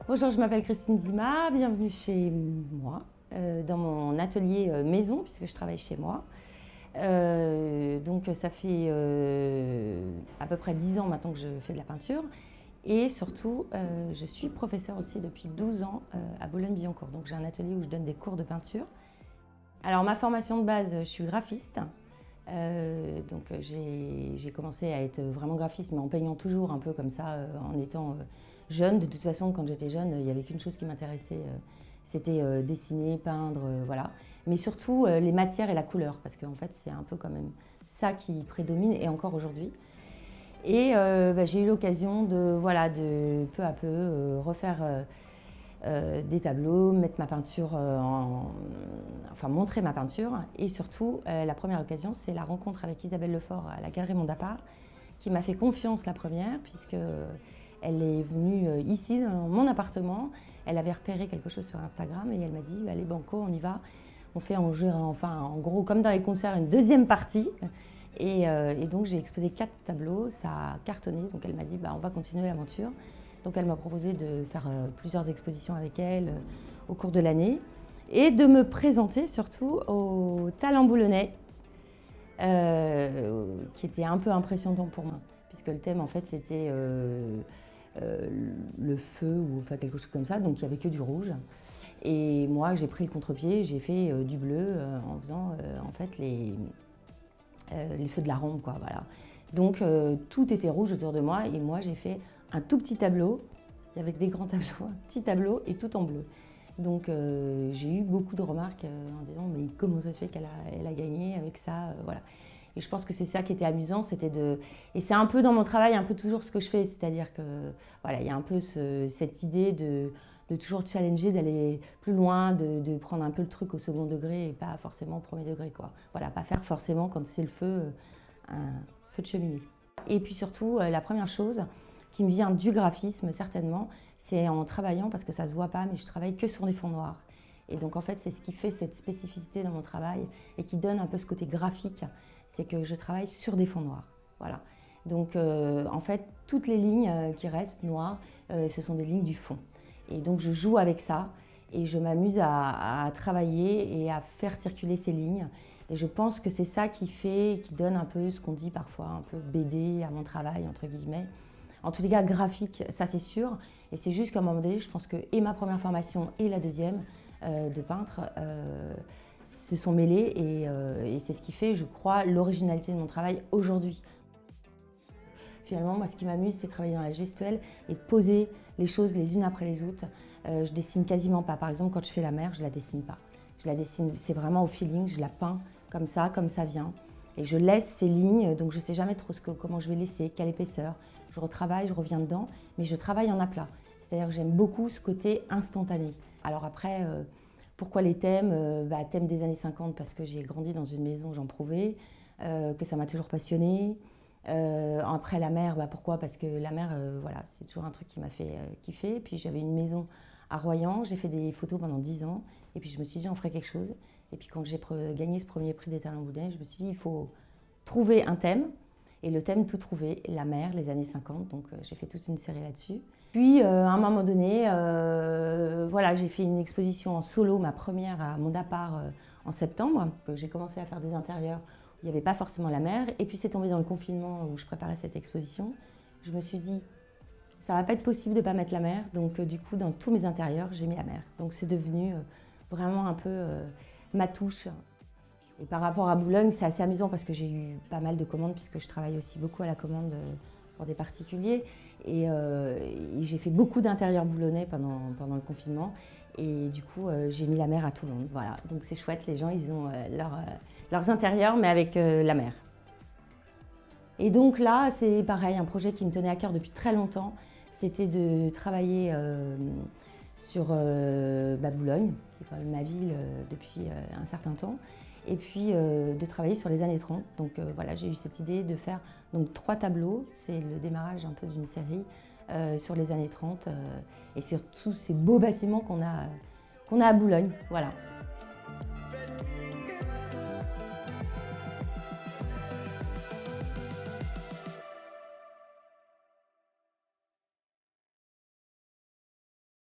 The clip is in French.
Bonjour, je m'appelle Christine Zima, bienvenue chez moi, dans mon atelier maison, puisque je travaille chez moi. Donc ça fait à peu près 10 ans maintenant que je fais de la peinture. Et surtout, je suis professeure aussi depuis 12 ans à Boulogne-Billancourt. Donc j'ai un atelier où je donne des cours de peinture. Alors ma formation de base, je suis graphiste. Donc j'ai commencé à être vraiment graphiste, mais en peignant toujours un peu comme ça, en étant jeune. De toute façon, quand j'étais jeune, il n'y avait qu'une chose qui m'intéressait, c'était dessiner, peindre, voilà. Mais surtout les matières et la couleur, parce qu'en fait c'est un peu quand même ça qui prédomine, et encore aujourd'hui. Et j'ai eu l'occasion de, voilà, de peu à peu refaire des tableaux, mettre ma peinture enfin montrer ma peinture. Et surtout, la première occasion, c'est la rencontre avec Isabelle Lefort à la Galerie Mondapart, qui m'a fait confiance la première, puisque elle est venue ici, dans mon appartement. Elle avait repéré quelque chose sur Instagram et elle m'a dit, allez banco, on y va. On fait enfin, en gros, comme dans les concerts, une deuxième partie. Et donc j'ai exposé 4 tableaux, ça a cartonné, donc elle m'a dit, on va continuer l'aventure. Donc elle m'a proposé de faire plusieurs expositions avec elle au cours de l'année et de me présenter surtout au Talent Boulonnais, qui était un peu impressionnant pour moi, puisque le thème en fait c'était le feu ou enfin, quelque chose comme ça, donc il n'y avait que du rouge. Et moi j'ai pris le contre-pied, j'ai fait du bleu en faisant en fait les feux de la ronde, quoi, voilà. Donc tout était rouge autour de moi et moi j'ai fait un tout petit tableau, avec des grands tableaux, un petit tableau et tout en bleu. Donc j'ai eu beaucoup de remarques en disant mais comment ça se fait qu'elle a gagné avec ça, voilà. Et je pense que c'est ça qui était amusant, c'était de... Et c'est un peu dans mon travail, un peu toujours ce que je fais, c'est-à-dire que voilà, il y a un peu cette idée de toujours challenger, d'aller plus loin, de prendre un peu le truc au second degré et pas forcément au premier degré, quoi. Voilà, pas faire forcément quand c'est le feu, un feu de cheminée. Et puis surtout, la première chose qui me vient du graphisme, certainement, c'est en travaillant, parce que ça se voit pas, mais je travaille que sur des fonds noirs. Et donc en fait, c'est ce qui fait cette spécificité dans mon travail et qui donne un peu ce côté graphique, c'est que je travaille sur des fonds noirs. Voilà. Donc en fait, toutes les lignes qui restent noires, ce sont des lignes du fond. Et donc je joue avec ça et je m'amuse à travailler et à faire circuler ces lignes. Et je pense que c'est ça qui donne un peu ce qu'on dit parfois, un peu BD à mon travail, entre guillemets. En tous les cas, graphique, ça c'est sûr. Et c'est juste qu'à un moment donné, je pense que et ma première formation et la deuxième de peintre se sont mêlées et c'est ce qui fait, je crois, l'originalité de mon travail aujourd'hui. Finalement, moi, ce qui m'amuse, c'est travailler dans la gestuelle et poser les choses les unes après les autres. Je dessine quasiment pas. Par exemple, quand je fais la mer, je la dessine pas. Je la dessine, c'est vraiment au feeling, je la peins comme ça vient. Et je laisse ces lignes, donc je ne sais jamais trop comment je vais laisser, quelle épaisseur. Je retravaille, je reviens dedans, mais je travaille en aplat. C'est-à-dire que j'aime beaucoup ce côté instantané. Alors après, pourquoi les thèmes thème des années 50, parce que j'ai grandi dans une maison Jean Prouvé, que ça m'a toujours passionnée. Après la mer, pourquoi? Parce que la mer, voilà, c'est toujours un truc qui m'a fait kiffer. Puis j'avais une maison à Royan, j'ai fait des photos pendant 10 ans. Et puis je me suis dit, j'en ferai quelque chose. Et puis quand j'ai gagné ce premier prix des Talents Boulonnais, je me suis dit, il faut trouver un thème. Et le thème tout trouvé, la mer, les années 50. Donc j'ai fait toute une série là-dessus. Puis à un moment donné, voilà, j'ai fait une exposition en solo, ma première à Mondapart en septembre. J'ai commencé à faire des intérieurs où il n'y avait pas forcément la mer. Et puis c'est tombé dans le confinement où je préparais cette exposition. Je me suis dit, ça ne va pas être possible de ne pas mettre la mer. Donc du coup, dans tous mes intérieurs, j'ai mis la mer. Donc c'est devenu vraiment un peu ma touche. Et par rapport à Boulogne, c'est assez amusant parce que j'ai eu pas mal de commandes puisque je travaille aussi beaucoup à la commande pour des particuliers. Et j'ai fait beaucoup d'intérieurs boulonnais pendant le confinement. Et du coup, j'ai mis la mer à tout le monde. Voilà. Donc c'est chouette, les gens, ils ont leurs intérieurs, mais avec la mer. Et donc là, c'est pareil, un projet qui me tenait à cœur depuis très longtemps. C'était de travailler sur Boulogne, qui est quand même ma ville depuis un certain temps. Et puis de travailler sur les années 30. Donc voilà, j'ai eu cette idée de faire donc 3 tableaux. C'est le démarrage un peu d'une série sur les années 30 et sur tous ces beaux bâtiments qu'on a à Boulogne. Voilà.